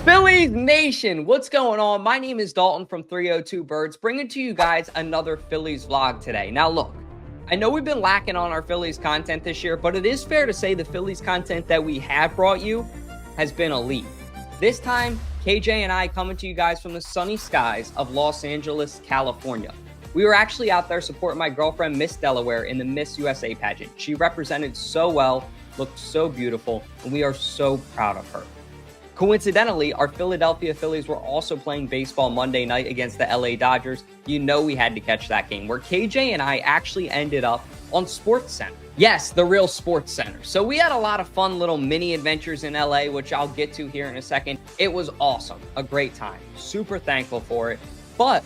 Phillies Nation, what's going on? My name is Dalton from 302 Birds, bringing to you guys another Phillies vlog today. Now look, I know we've been lacking on our Phillies content this year, but it is fair to say the Phillies content that we have brought you has been elite. This time, KJ and I coming to you guys from the sunny skies of Los Angeles, California. We were actually out there supporting my girlfriend, Miss Delaware, in the Miss USA pageant. She represented so well, looked so beautiful, and we are so proud of her. Coincidentally, our Philadelphia Phillies were also playing baseball Monday night against the LA Dodgers. You know we had to catch that game, where KJ and I actually ended up on SportsCenter. Yes, the real Sports Center. So we had a lot of fun little mini adventures in LA, which I'll get to here in a second. It was awesome, a great time, super thankful for it. But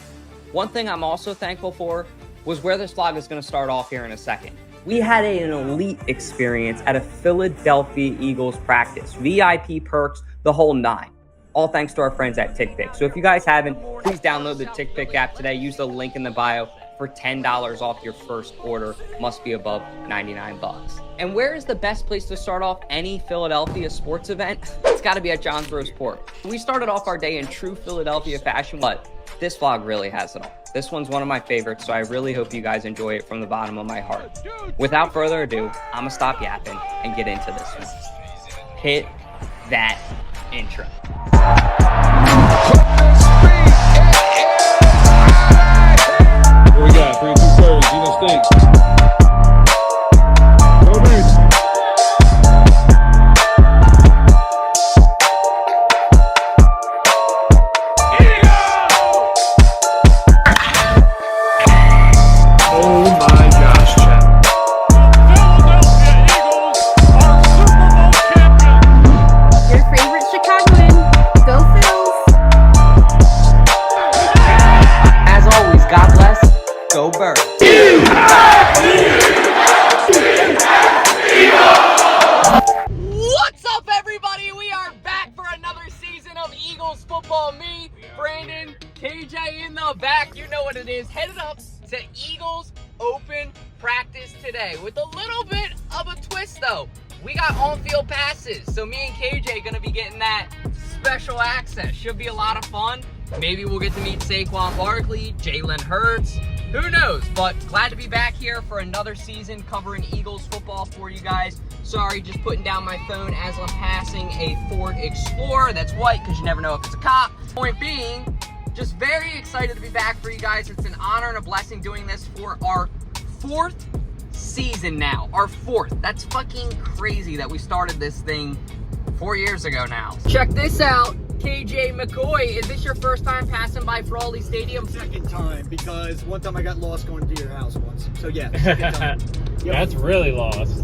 one thing I'm also thankful for was where this vlog is going to start off here in a second. We had an elite experience at a Philadelphia Eagles practice, VIP perks, the whole nine. All thanks to our friends at TickPick. So if you guys haven't, please download the TickPick app today. Use the link in the bio for $10 off your first order. Must be above 99 bucks. And where is the best place to start off any Philadelphia sports event? It's got to be at John's Roast Pork. We started off our day in true Philadelphia fashion, but this vlog really has it all. This one's one of my favorites, so I really hope you guys enjoy it from the bottom of my heart. Without further ado, I'm gonna stop yapping and get into this one. Hit that intro. Here we got 3 2 birds, you know, stinks. Go birds. Oh my gosh, Chad. Philadelphia Eagles are Super Bowl champions. Your favorite Chicagoan, go Phils! As always, God bless, go Birds. What's up, everybody? We are back for another season of Eagles football. Me, Brandon, KJ in the back. You know what it is. Headed up to Eagles open practice today with a little bit of a twist, though. We got on-field passes, so me and KJ gonna be getting that special access. Should be a lot of fun. Maybe we'll get to meet Saquon Barkley, Jalen Hurts. Who knows? But glad to be back here for another season covering Eagles football for you guys. Sorry, just putting down my phone as I'm passing a Ford Explorer that's white because you never know if it's a cop. Point being, just very excited to be back for you guys. It's an honor and a blessing doing this for our 4th season now. Our 4th. That's fucking crazy that we started this thing 4 years ago now. Check this out. KJ McCoy, is this your first time passing by Frawley Stadium? Second time, because one time I got lost going to your house once. So yeah, second time. Yep. That's really lost.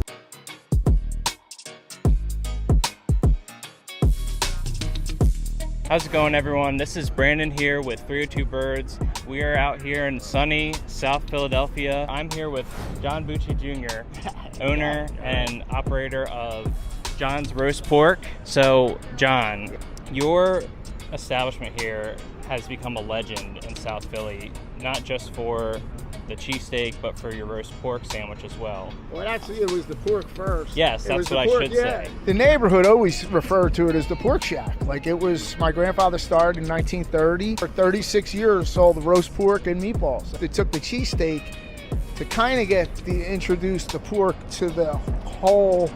How's it going, everyone? This is Brandon here with 302 Birds. We are out here in sunny South Philadelphia. I'm here with John Bucci Jr., owner and operator of John's Roast Pork. So, John, your establishment here has become a legend in South Philly, not just for the cheesesteak, but for your roast pork sandwich as well. Well, actually, it was the pork first. Yes, that's what I should say. The neighborhood always referred to it as the pork shack. Like, it was, my grandfather started in 1930. For 36 years, sold the roast pork and meatballs. They took the cheesesteak to kind of introduce the pork to the whole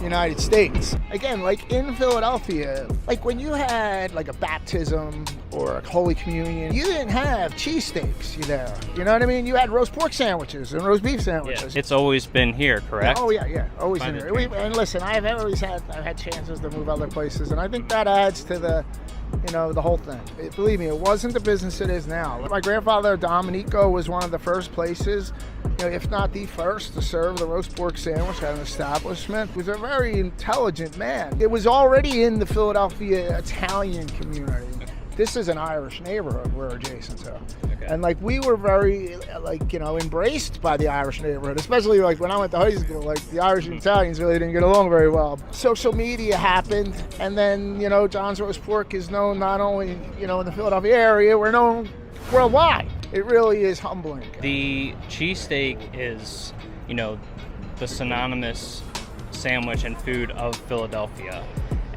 United States. Again, like in Philadelphia, like when you had like a baptism or a Holy Communion, you didn't have cheesesteaks, you know what I mean? You had roast pork sandwiches and roast beef sandwiches. Yeah. It's always been here, correct? Oh yeah, always in here. And listen, I've had chances to move other places, and I think that adds to the whole thing. Believe me, it wasn't the business it is now. My grandfather, Dominico, was one of the first places, if not the first, to serve the roast pork sandwich at an establishment. He was a very intelligent man. It was already in the Philadelphia Italian community. This is an Irish neighborhood we're adjacent to. Okay. And we were very embraced by the Irish neighborhood, especially when I went to high school. The Irish and Italians really didn't get along very well. Social media happened, and then John's Roast Pork is known not only in the Philadelphia area, we're known worldwide. It really is humbling. The cheesesteak is, the synonymous sandwich and food of Philadelphia.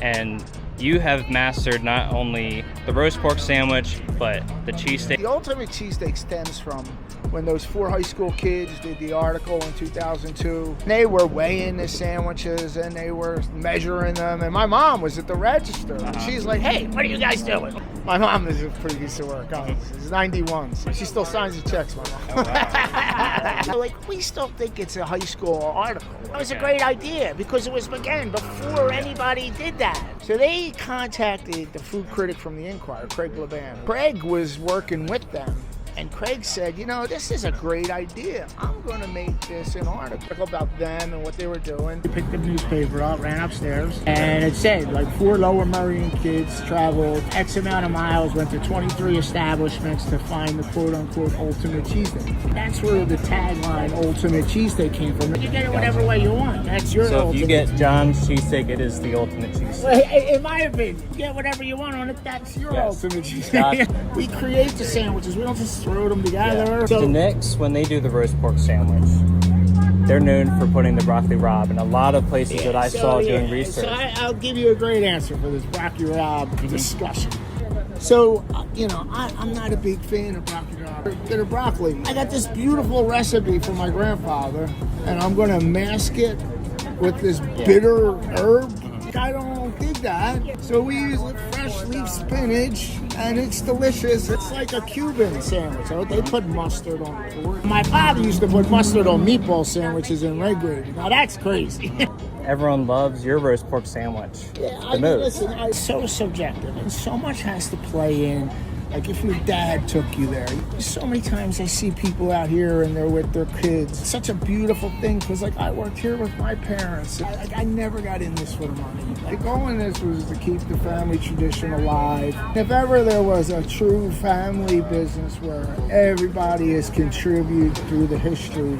And You have mastered not only the roast pork sandwich, but the cheesesteak. The ultimate cheesesteak stems from when those 4 high school kids did the article in 2002. They were weighing the sandwiches and they were measuring them. And my mom was at the register. She's like, hey, what are you guys doing? My mom is a pretty piece of work. She's 91. So she still signs the checks, my mom. Oh, wow. Like, we still think it's a high school article. That was a great idea because it was, again, before anybody did that. So they contacted the food critic from the Inquirer, Craig LeBan. Craig was working with them. And Craig said, you know, this is a great idea. I'm going to make this an article about them and what they were doing. We picked the newspaper up, ran upstairs, and it said, like, 4 Lower Merion kids traveled X amount of miles, went to 23 establishments to find the quote-unquote ultimate cheesesteak. That's where the tagline ultimate cheesesteak came from. You get it whatever way you want. That's your So ultimate. if you get John's cheesesteak, it is the ultimate cheesesteak. Well, in my opinion, you get whatever you want on it. That's your ultimate cheesesteak. We create the sandwiches. We don't just throw them together. Yeah. So Nick's, when they do the roast pork sandwich, they're known for putting the broccoli rabe, and a lot of places that I saw doing research. So I'll give you a great answer for this broccoli rabe discussion. So, you know, I'm not a big fan of broccoli rabe. Get a broccoli. I got this beautiful recipe from my grandfather, and I'm going to mask it with this bitter herb. I don't dig that. So we use fresh leaf spinach, and it's delicious. It's like a Cuban sandwich. They put mustard on it. My father used to put mustard on meatball sandwiches in red gravy. Now that's crazy. Everyone loves your roast pork sandwich. Yeah, the most. Listen, it's so subjective, and so much has to play in. Like if your dad took you there. So many times I see people out here and they're with their kids. It's such a beautiful thing because like I worked here with my parents. I never got in this for money. Like all in this was to keep the family tradition alive. If ever there was a true family business where everybody has contributed through the history,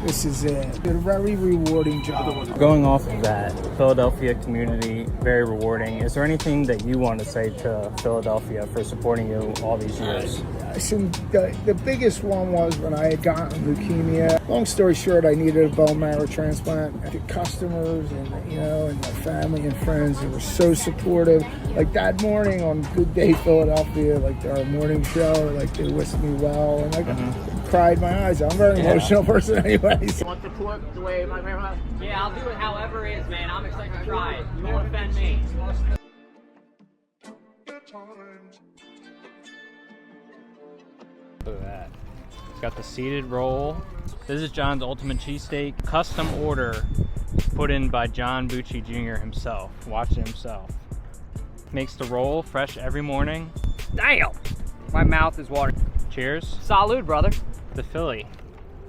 this is it. It's a very rewarding job. Going off of that, Philadelphia community, very rewarding. Is there anything that you want to say to Philadelphia for supporting you all these years? The biggest one was when I had gotten leukemia. Long story short, I needed a bone marrow transplant. The customers and, you know, and my family and friends, they were so supportive. Like that morning on Good Day Philadelphia, like our morning show, like they wished me well, and I cried my eyes out. I'm a very emotional person anyway. You want the pork the way my grandma? Yeah, I'll do it however it is, man. I'm excited to try it. You won't offend me. Look at that. It's got the seeded roll. This is John's ultimate cheesesteak. Custom order put in by John Bucci Jr. himself. Watch it himself. Makes the roll fresh every morning. Damn! My mouth is watering. Cheers. Salud, brother. The Philly.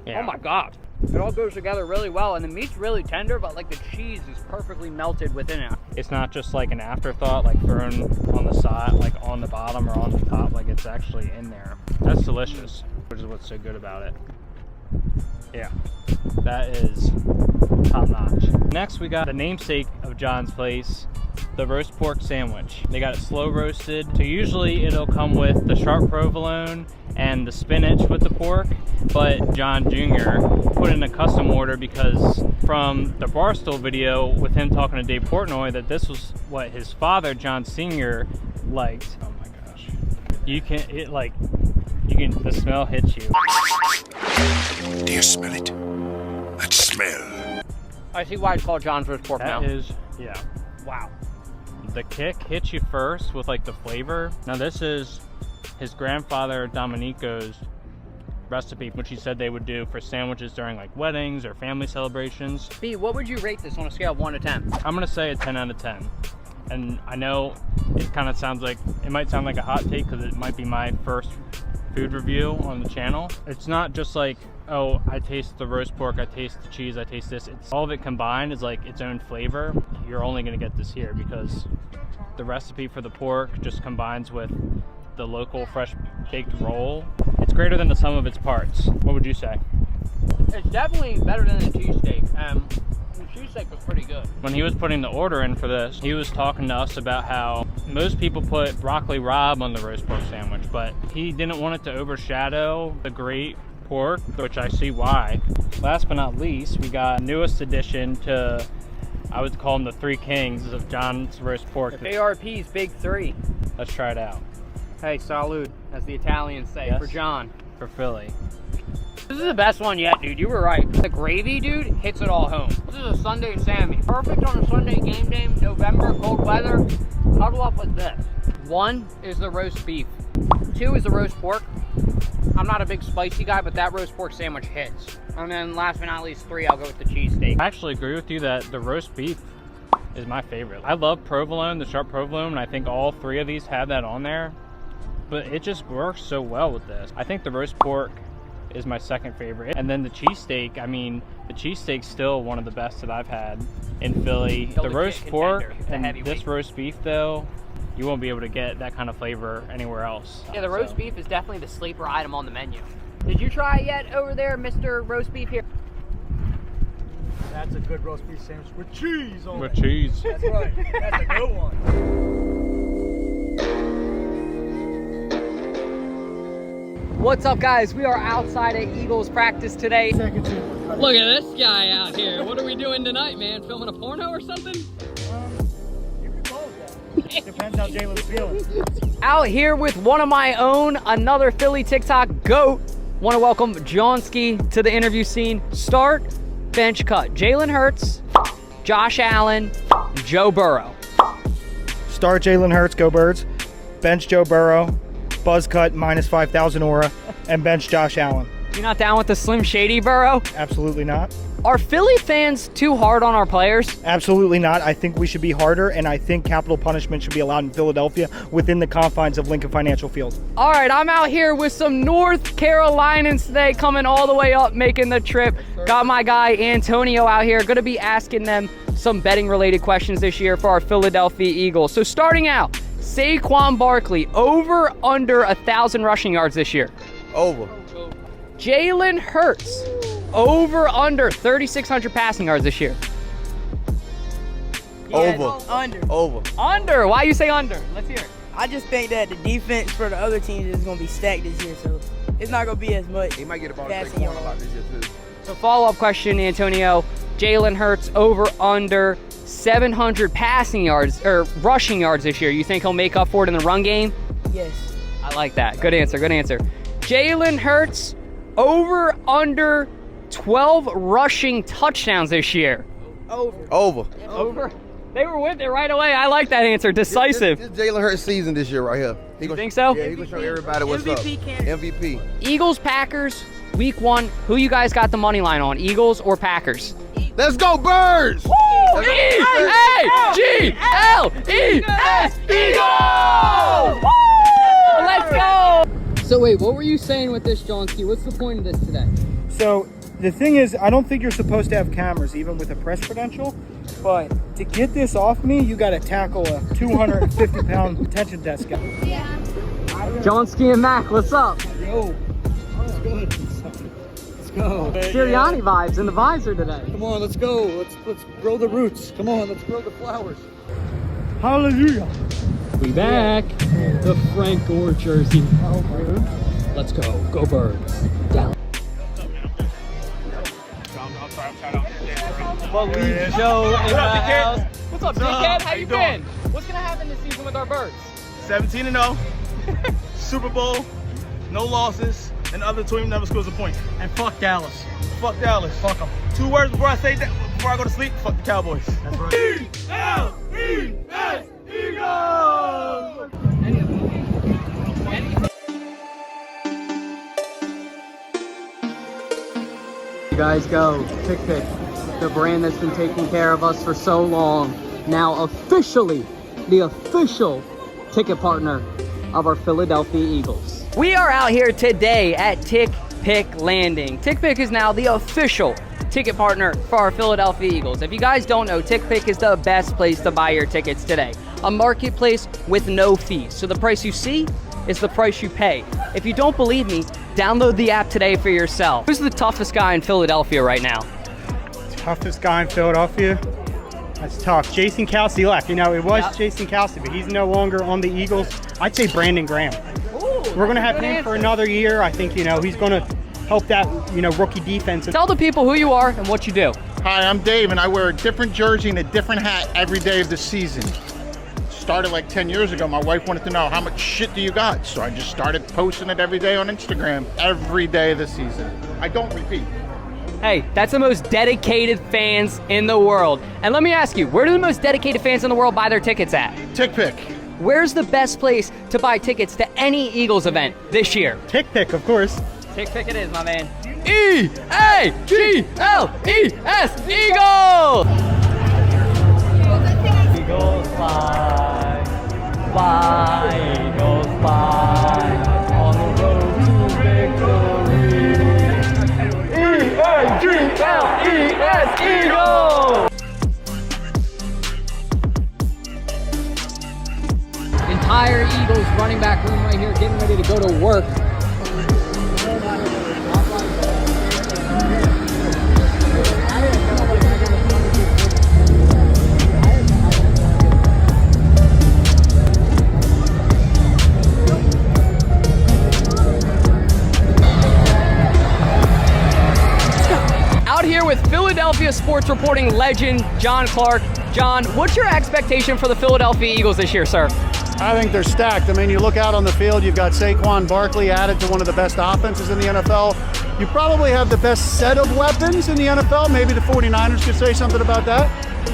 Yeah. Oh my God. It all goes together really well, and the meat's really tender, but like the cheese is perfectly melted within it. It's not just like an afterthought, like thrown on the side, like on the bottom or on the top, like it's actually in there. That's delicious, which is what's so good about it. Yeah, that is top notch. Next, we got the namesake of John's place, the roast pork sandwich. They got it slow roasted. So usually it'll come with the sharp provolone and the spinach with the pork, but John Jr. put in a custom order because from the Barstool video with him talking to Dave Portnoy that this was what his father, John Sr. liked. Oh my gosh. The smell hits you. Do you smell it? That smell. I see why it's called John's roast pork now. That is, yeah. Wow. The kick hits you first with like the flavor. Now this is his grandfather Domenico's recipe, which he said they would do for sandwiches during like weddings or family celebrations. B, what would you rate this on a scale of 1 to 10? I'm gonna say a 10 out of 10. And I know it kind of sounds like, it might sound like a hot take because it might be my first food review on the channel. It's not just like, oh, I taste the roast pork, I taste the cheese, I taste this. It's all of it combined is like its own flavor. You're only gonna get this here because the recipe for the pork just combines with the local fresh baked roll. It's greater than the sum of its parts. What would you say? It's definitely better than the cheesesteak. The cheesesteak was pretty good. When he was putting the order in for this, he was talking to us about how most people put broccoli rabe on the roast pork sandwich, but he didn't want it to overshadow the great pork, which I see why. Last but not least, we got newest addition to I would call them the three kings of John's roast pork. ARP's big three. Let's try it out. Hey, salud, as the Italians say, Yes. for John. For Philly. This is the best one yet, dude. You were right. The gravy, dude, hits it all home. This is a Sunday Sammy. Perfect on a Sunday game day, November, cold weather. Huddle up with this. 1 is the roast beef. 2 is the roast pork. I'm not a big spicy guy, but that roast pork sandwich hits. And then last but not least, 3, I'll go with the cheesesteak. I actually agree with you that the roast beef is my favorite. I love provolone, the sharp provolone, and I think all 3 of these have that on there. But it just works so well with this. I think the roast pork is my second favorite. And then the cheesesteak, I mean, the cheesesteak's still one of the best that I've had in Philly. Still The the roast contender, pork the and heavyweight. this roast beef though, you won't be able to get that kind of flavor anywhere else. Yeah, the roast beef is definitely the sleeper item on the menu. Did you try it yet over there, Mr. Roast Beef here? That's a good roast beef sandwich with cheese on With it. cheese. That's right. That's a good one. What's up, guys? We are outside at Eagles practice today. Second team. Look at this guy out here. What are we doing tonight, man? Filming a porno or something? You can call it that. Depends how Jalen's feeling. Out here with one of my own, another Philly TikTok GOAT. Want to welcome Johnski to the interview scene. Start, bench cut. Jalen Hurts, Josh Allen, Joe Burrow. Start Jalen Hurts, go Birds. Bench Joe Burrow, buzz cut minus 5,000 aura, and bench Josh Allen. You not down with the Slim Shady Burrow? Absolutely not. Are Philly fans too hard on our players? Absolutely not. I think we should be harder, and I think capital punishment should be allowed in Philadelphia within the confines of Lincoln Financial Field. All right, I'm out here with some North Carolinians today, coming all the way up, making the trip. Got my guy Antonio out here. Going to be asking them some betting related questions this year for our Philadelphia Eagles. So starting out, Saquon Barkley, over under 1,000 rushing yards this year. Over. Jalen Hurts, over under 3,600 passing yards this year. Over. Under. Over. Under, why you say under? Let's hear it. I just think that the defense for the other teams is going to be stacked this year, so it's not going to be as much. He might get a ball passing a lot this year too. So follow-up question, Antonio. Jalen Hurts, over under 700 passing yards, or rushing yards this year. You think he'll make up for it in the run game? Yes. I like that. Good answer, good answer. Jalen Hurts, over under 12 rushing touchdowns this year. Over. Over. Over? They were with it right away. I like that answer. Decisive. This Jalen Hurts season this year right here. He You think so? Yeah, he's gonna show everybody what's MVP up. candidate. MVP. Eagles, Packers, week 1. Who you guys got the money line on? Eagles or Packers? Let's go Birds! E-A-G-L-E-S, Eagles! Woo! Let's go! So wait, what were you saying with this, Johnski? What's the point of this today? So the thing is, I don't think you're supposed to have cameras, even with a press credential. But to get this off me, you got to tackle a 250-pound detention desk guy. Johnski and Mac, what's up? Yo. Let's go. Let's go. Sirianni vibes in the visor today. Come on, let's go. Let's grow the roots. Come on, let's grow the flowers. Hallelujah. We back. The Frank Gore jersey. Let's go. Go Birds. Down. Believe Joe in the house. What's up, dickhead? How you been? What's gonna happen this season with our Birds? 17-0, Super Bowl, no losses, and the other team never scores a point. And fuck Dallas. Fuck Dallas. Fuck them. 2 words before I say that, before I go to sleep, fuck the Cowboys. That's right. E-L-E-S, Eagles! You guys go. Pick, the brand that's been taking care of us for so long. Now officially the official ticket partner of our Philadelphia Eagles. We are out here today at Tick Pick Landing. Tick Pick is now the official ticket partner for our Philadelphia Eagles. If you guys don't know, Tick Pick is the best place to buy your tickets today. A marketplace with no fees. So the price you see is the price you pay. If you don't believe me, download the app today for yourself. Who's the toughest guy in Philadelphia right now? Toughest guy in Philadelphia? That's tough. Jason Kelsey left. You know, it was Jason Kelsey, but he's no longer on the Eagles. I'd say Brandon Graham. We're going to have him for another year. I think, you know, he's going to help that, you know, rookie defense. Tell the people who you are and what you do. Hi, I'm Dave, and I wear a different jersey and a different hat every day of the season. Started like 10 years ago. My wife wanted to know, how much shit do you got? So I just started posting it every day on Instagram, every day of the season. I don't repeat. Hey, that's the most dedicated fans in the world. And let me ask you, where do the most dedicated fans in the world buy their tickets at? TickPick. Where's the best place to buy tickets to any Eagles event this year? TickPick, of course. TickPick it is, my man. E-A-G-L-E-S, Eagles! Eagles fly, fly, Eagles fly, on the road to victory. E-A-G-L-E-S, Eagles! Entire Eagles running back room right here, getting ready to go to work. Out here with Philadelphia sports reporting legend, John Clark. John, what's your expectation for the Philadelphia Eagles this year, sir? I think they're stacked. I mean, you look out on the field, you've got Saquon Barkley added to one of the best offenses in the NFL. You probably have the best set of weapons in the NFL. Maybe the 49ers could say something about that.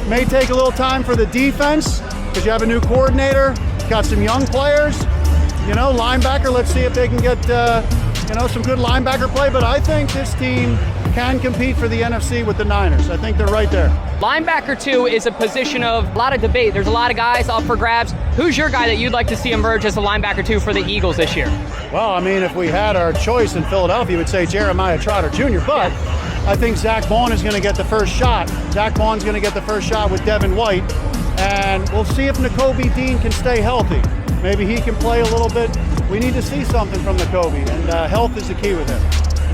May take a little time for the defense because you have a new coordinator, got some young players, you know, linebacker. Let's see if they can get, some good linebacker play. But I think this team can compete for the NFC with the Niners. I think they're right there. Linebacker, too, is a position of a lot of debate. There's a lot of guys up for grabs. Who's your guy that you'd like to see emerge as a linebacker, too, for the Eagles this year? Well, I mean, if we had our choice in Philadelphia, we'd say Jeremiah Trotter Jr., but I think Zach Vaughn is going to get the first shot. Zach Vaughn's going to get the first shot with Devin White, and we'll see if Nakobe Dean can stay healthy. Maybe he can play a little bit. We need to see something from Nakobe, and health is the key with him.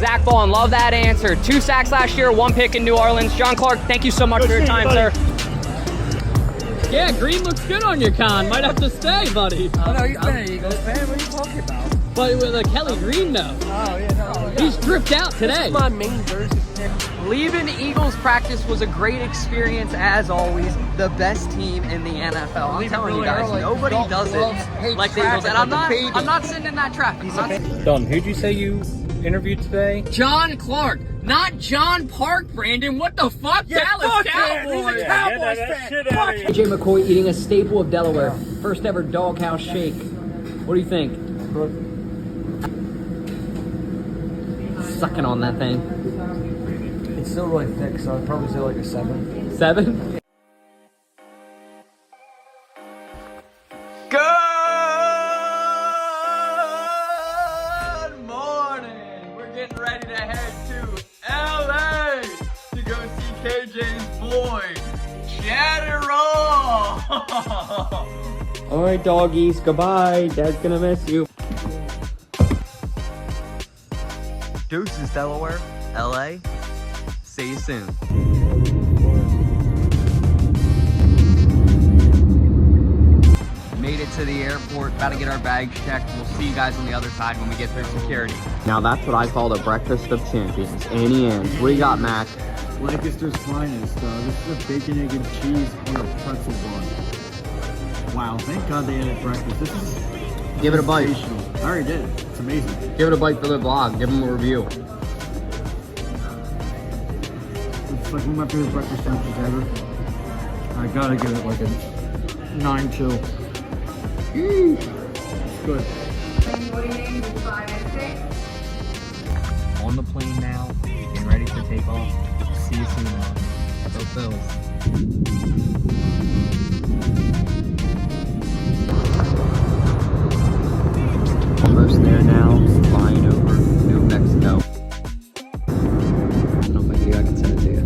Zach Vaughn, love that answer. 2 sacks last year, 1 pick in New Orleans. John Clark, thank you so much for your time, sir. Yeah, green looks good on your con. Might have to stay, buddy. Oh, no, you've been an Eagles fan. What are you talking about? But with a Kelly Green, though. Oh, yeah, no. He's dripped out today. This is my main jersey. Leaving Eagles practice was a great experience, as always. The best team in the NFL. I'm telling you guys, nobody does it like the Eagles. And I'm not sitting in that traffic. Dalton, who'd you say you interviewed today? John Clark, not John Park, Brandon. What the fuck? Dallas Cowboys. He's a Cowboys fan. KJ McCoy eating a staple of Delaware. First ever doghouse shake. What do you think? Sucking on that thing. It's still really thick, so I'd probably say like a 7. 7? Good morning. We're getting ready to head to LA to go see KJ's boy, General. All right, doggies. Goodbye. Dad's gonna miss you. Deuces, Delaware, LA. See you soon. Made it to the airport, about to get our bags checked. We'll see you guys on the other side when we get through security. Now that's what I call the breakfast of champions. Any ends. What do you got, Mac? Lancaster's finest. This is a bacon, egg, and cheese on a pretzel bun. Wow, thank God they added breakfast. This is Give it a bite. I already did. It's amazing. Give it a bite for the vlog. Give them a review. It's like one of my favorite breakfast sandwiches ever. I gotta give it like a 9-2. It's good. On the plane now, getting ready for takeoff. See you soon, man. Go Phils. Almost there now. Flying over New Mexico. I don't know, maybe I can send it to you.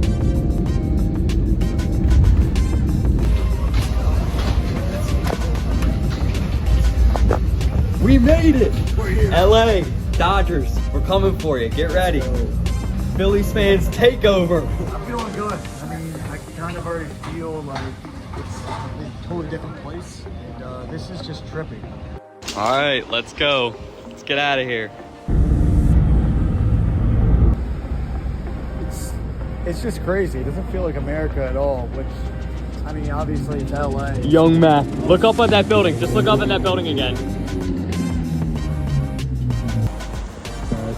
We made it! LA, Dodgers, we're coming for you. Get ready. Phillies fans, take over. I'm feeling good. I mean, I kind of already feel like it's a totally different place, and this is just trippy. All right, let's go. Let's get out of here. it's just crazy. It doesn't feel like America at all, which, I mean, obviously it's LA. Young Mac. Look up at that building. Just look up at that building again.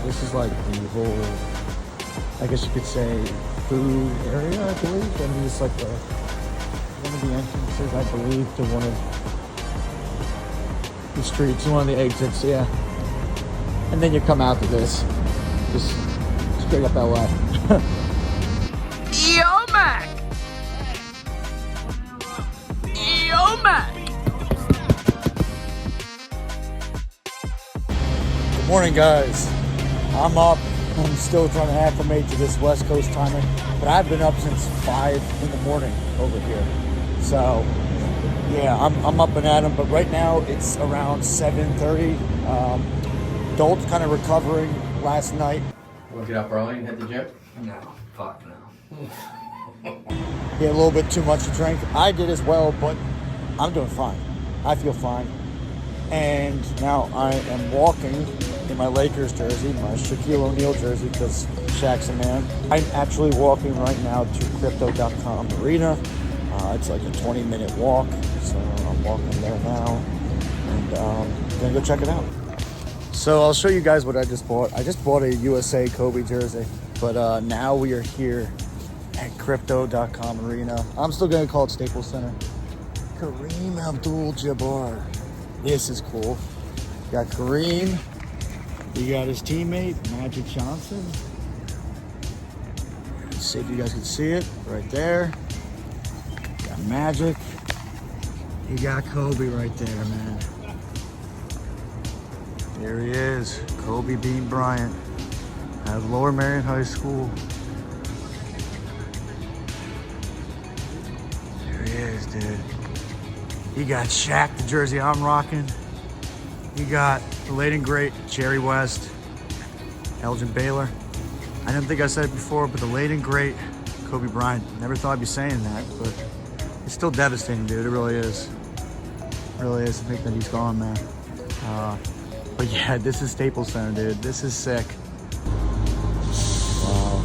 This is like the whole, I guess you could say, food area, I believe. I mean, it's like one of the entrances, I believe, to one of the streets, one of the exits, yeah. And then you come out to this, just straight up LA. Yo, Mac! Yo, Mac! Good morning, guys. I'm up. I'm still trying to acclimate to this West Coast timing, but I've been up since 5 in the morning over here. So, yeah, I'm up and at 'em, but right now it's around 7:30. Dalton's kind of recovering last night. Want to get up early and hit the gym? No, fuck no. He had a little bit too much to drink. I did as well, but I'm doing fine. I feel fine. And now I am walking in my Lakers jersey, my Shaquille O'Neal jersey, because Shaq's a man. I'm actually walking right now to crypto.com arena. It's like a 20-minute walk, so I'm walking there now, and gonna go check it out. So I'll show you guys what I just bought. I just bought a USA Kobe jersey, but now we are here at crypto.com arena. I'm still gonna call it Staples Center. Kareem Abdul-Jabbar. This is cool. You got Kareem. You got his teammate, Magic Johnson. Let's see if you guys can see it right there. You got Magic. You got Kobe right there, man. There he is, Kobe Bean Bryant out of Lower Marion High School. There he is, dude. You got Shaq, the jersey I'm rocking. You got the late and great Jerry West, Elgin Baylor. I didn't think I said it before, but the late and great Kobe Bryant. Never thought I'd be saying that, but it's still devastating, dude. It really is. It really is to think that he's gone, man. But yeah, this is Staples Center, dude. This is sick. Wow.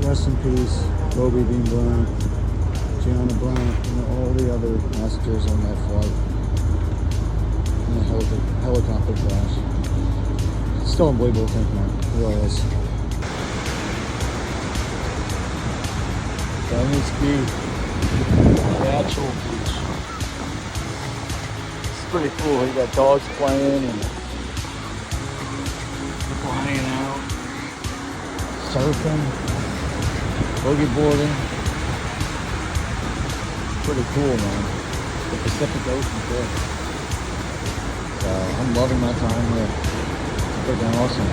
Rest in peace, Kobe Bean Bryant, Gianna Bryant, and all the other passengers on that flight. In the helicopter crash. It's still unbelievable to think, man. It really is. Venice Beach. The actual beach. It's pretty cool. You got dogs playing and people hanging out, surfing, boogie boarding. Pretty cool, man. The Pacific Ocean too. I'm loving my time here. It's freaking awesome.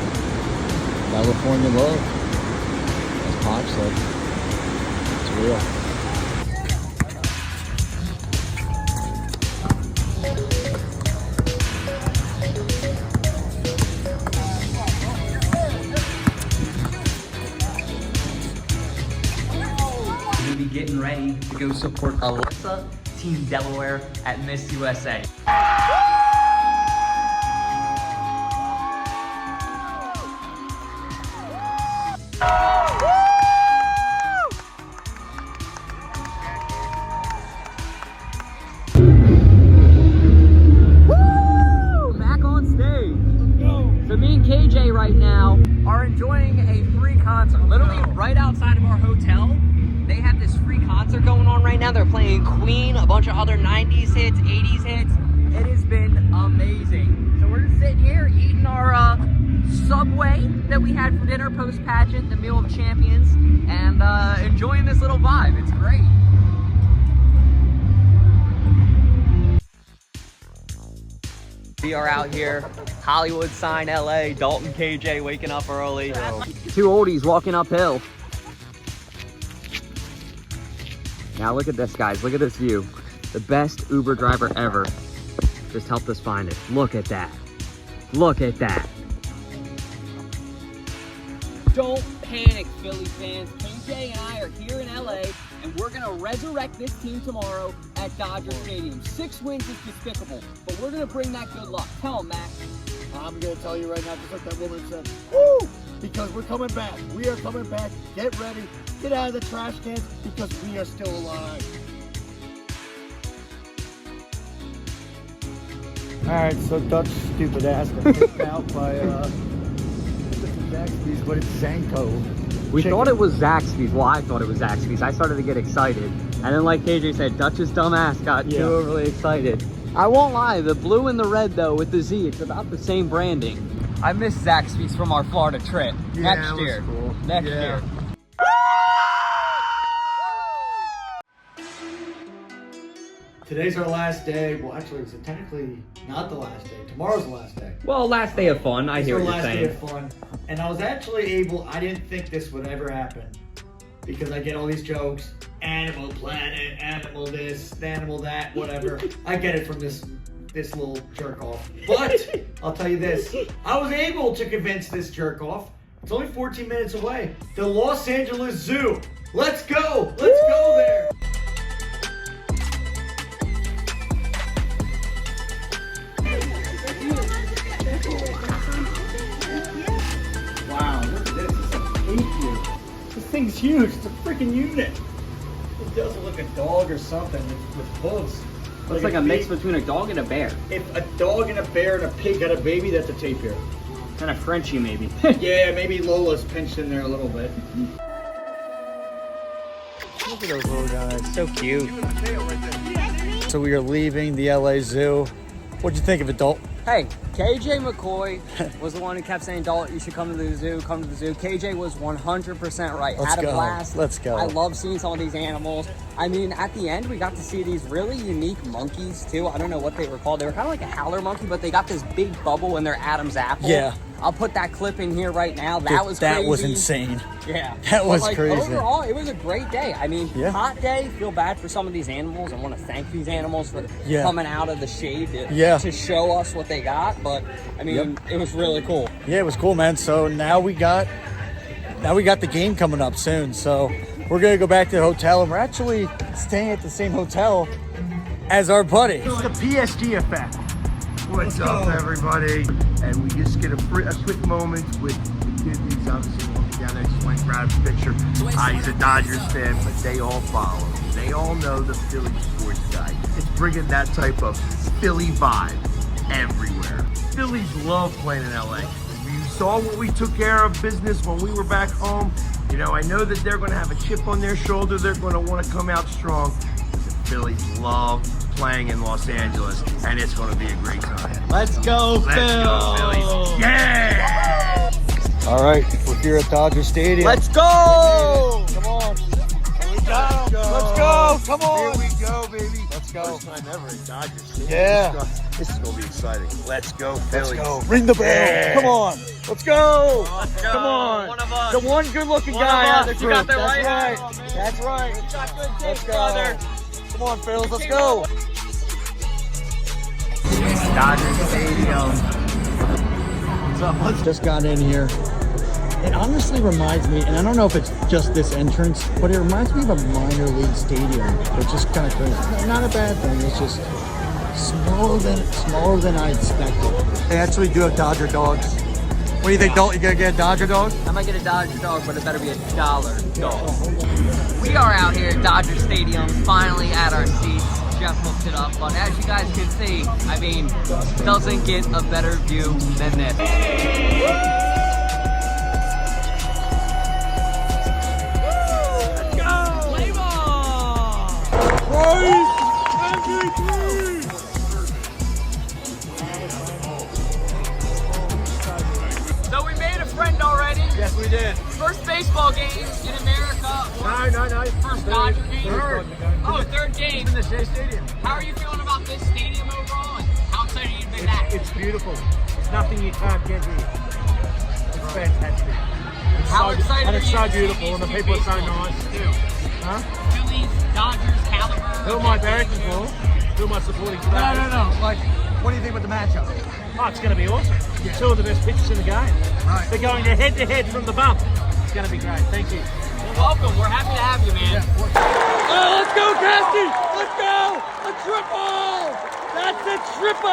California love. As Pop said. It's real. We'll be getting ready to go support Alyssa, Team Delaware at Miss USA. Back on stage. So me and KJ right now are enjoying a free concert, literally right outside of our hotel. They have this free concert going on right now. They're playing Queen, a bunch of other 90s hits, 80s hits. It has been amazing. So we're just sitting here eating our Subway that we had for dinner post-pageant, the Meal of Champions, and enjoying this little vibe. It's great. We are out here, Hollywood sign LA, Dalton KJ waking up early. Two oldies walking uphill. Now look at this, guys. Look at this view. The best Uber driver ever just helped us find it. Look at that. Look at that. Don't panic, Philly fans. KJ and I are here in LA, and we're going to resurrect this team tomorrow at Dodger Stadium. 6 wins is despicable, but we're going to bring that good luck. Tell them, Mac. I'm going to tell you right now, just like that woman said, woo! because we're coming back. We are coming back. Get ready. Get out of the trash cans because we are still alive. Alright, so Dutch's stupid ass got kicked out by Zaxby's, but it's Zanko. We thought it was Zaxby's. Well, I thought it was Zaxby's. I started to get excited. And then like KJ said, Dutch's dumb ass got too overly excited. I won't lie, the blue and the red though with the Z, it's about the same branding. I miss Zaxby's from our Florida trip. Next year. Cool. Next year. Today's our last day. Well, actually, it's technically not the last day. Tomorrow's the last day. Well, last day of fun. I hear what you're saying. It's our last day of fun. And I was actually able, I didn't think this would ever happen because I get all these jokes. Animal Planet, animal this, animal that, whatever. I get it from this little jerk off. But I'll tell you this, I was able to convince this jerk off. It's only 14 minutes away. The Los Angeles Zoo. Let's go. Let's go there. Wow, look at this. It's a cape. This thing's huge. It's a freaking unit. It does look like a dog or something with hooves. Looks like a mix between a dog and a bear. If a dog and a bear and a pig had a baby, that's a tapir. Kind of Frenchy maybe. Yeah, maybe Lola's pinched in there a little bit. Look at those little guys. So cute. So we are leaving the LA Zoo. What'd you think of it, Dalton? Hey, KJ McCoy was the one who kept saying, Dalton, you should come to the zoo, come to the zoo. KJ was 100% right. Let's Had a go. blast. Let's go. I love seeing some of these animals. I mean, at the end, we got to see these really unique monkeys, too. I don't know what they were called. They were kind of like a howler monkey, but they got this big bubble in their Adam's apple. Yeah. I'll put that clip in here right now. That was crazy. That was insane. Yeah. That was but, crazy. Overall, it was a great day. I mean, Yeah. hot day. Feel bad for some of these animals. I want to thank these animals for coming out of the shade to show us what they got. But, I mean, it was really cool. Yeah, it was cool, man. So now we got the game coming up soon. So we're gonna go back to the hotel, and we're actually staying at the same hotel as our buddy. It's the PSG effect. What's up, everybody? And we just get a quick moment with the kid. He's obviously walking down there. Just went and grabbed a picture. He's a Dodgers fan, but they all follow him. They all know the Philly sports guy. It's bringing that type of Philly vibe everywhere. Phillies love playing in LA. You saw what we took care of business when we were back home. You know, I know that they're going to have a chip on their shoulder. They're going to want to come out strong. The Phillies love playing in Los Angeles, and it's going to be a great time. Let's go, Let's go, Phillies. Yeah! All right, we're here at Dodger Stadium. Let's go! Come on. Here we go. Let's go. Come on. Here we go, baby. Let's go. First time ever in Dodger Stadium. Yeah. This is going to be exciting. Let's go, Phillies. Let's go. Ring the bell. Yeah. Come on. Let's go. Let's go. Come on. One of us. The one good-looking One guy of out us. of the You group. got that That's right. right. That's right. We got good Let's taste, go. brother. Come on, Phils. Let's go. Dodger Stadium. Just got in here. It honestly reminds me, and I don't know if it's just this entrance, but it reminds me of a minor league stadium, which is kind of crazy. Not a bad thing. It's just smaller than I expected. They actually do have Dodger dogs. What do you think, Dalton? You gonna get a Dodger dog? I might get a Dodger dog, but it better be $1 dog. We are out here at Dodger Stadium, finally at our seats. Jeff hooked it up, but as you guys can see, I mean, doesn't get a better view than this. So we made a friend already. Yes, we did. First baseball game in America. No. First Dodger game. Third game. In the Shea Stadium. How are you feeling about this stadium overall? And how excited are you to be back? It's beautiful. It's nothing you can't get here. It's fantastic. How excited and are it's you so to see beautiful, these and the two people are so baseball nice. games too? Huh? Phillies, Dodgers, caliber. Who am I barracking for? Who am I supporting for that? No. Like, what do you think about the matchup? Oh, it's going to be awesome. Two of the best pitchers in the game. Right. They're going head-to-head from the bump. It's going to be great. Thank you. Well, welcome. We're happy to have you, man. Let's go, Casty! Let's go! A triple! That's a triple!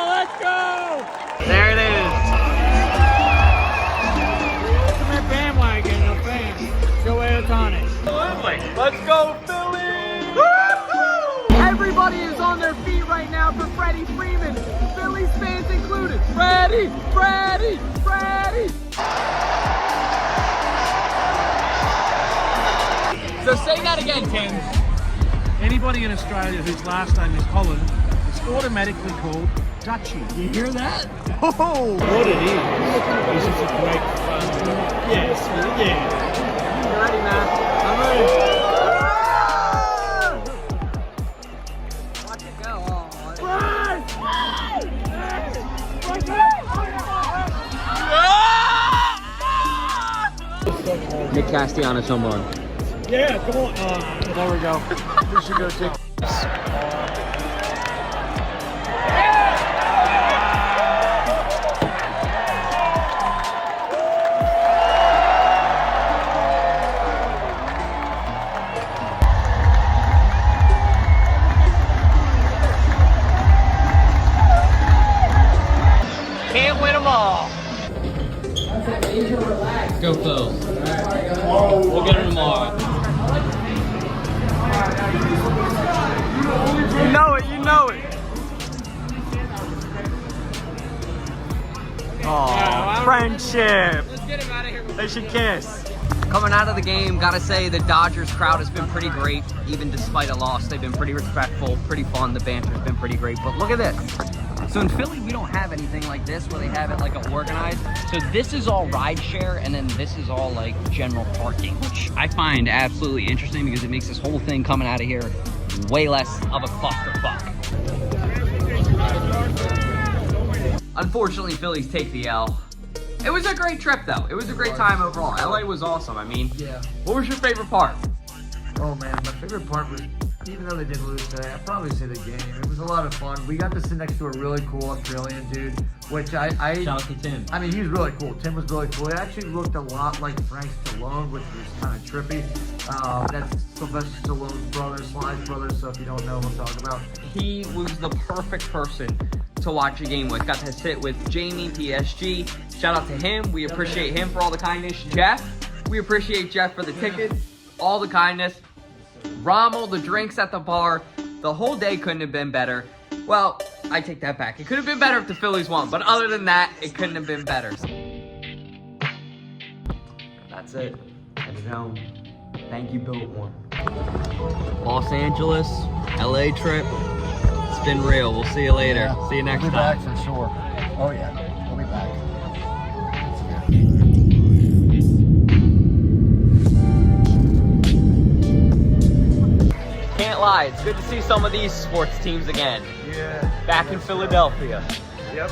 Let's go! There it is. Let's go, Phillies! Everybody is on their feet right now for Freddie Freeman, Phillies fans included. Freddie! Freddie! Freddie! So say that again, Tim. Anybody in Australia whose last name is Holland is automatically called Dutchy. You hear that? Oh, what it is just a great fun. Yes, yeah. You ready, man? I'm ready. Watch it go. Nick Castellanos home run. Yeah, come on. There we go. We should go take. Can't win them all. Go Phils. We'll get it tomorrow. You know it, you know it. Oh, friendship. Let's get him out of here. They should kiss. Coming out of the game, gotta say the Dodgers crowd has been pretty great, even despite a loss. They've been pretty respectful, pretty fun. The banter's been pretty great. But look at this. So in Philly, we don't have anything like this where they have it like organized. So this is all ride share, and then this is all like general parking, which I find absolutely interesting because it makes this whole thing coming out of here way less of a clusterfuck. Unfortunately, Phillies take the L. It was a great trip, though. It was a great time overall. LA was awesome. I mean, Yeah. what was your favorite part? Oh man, my favorite part was, even though they did lose today, I'd probably say the game. It was a lot of fun. We got to sit next to a really cool Australian dude, which I Shout out to Tim. I mean, he was really cool. Tim was really cool. He actually looked a lot like Frank Stallone, which was kind of trippy. That's Sylvester Stallone's brother, Sly's brother, so if you don't know what I'm talking about. He was the perfect person to watch a game with. Got to sit with Jamie, PSG. Shout out to him. We appreciate him for all the kindness. Jeff, we appreciate Jeff for the tickets, all the kindness. Rommel, the drinks at the bar. The whole day couldn't have been better. Well, I take that back. It could have been better if the Phillies won, but other than that, it couldn't have been better. That's it. Headed home. Thank you, Built One. Los Angeles, LA trip. It's been real. We'll see you later. Yeah. See you next We'll be time. back for sure. Oh yeah, we'll be back. Can't lie, it's good to see some of these sports teams again. Yeah. Back in Philadelphia. Yep.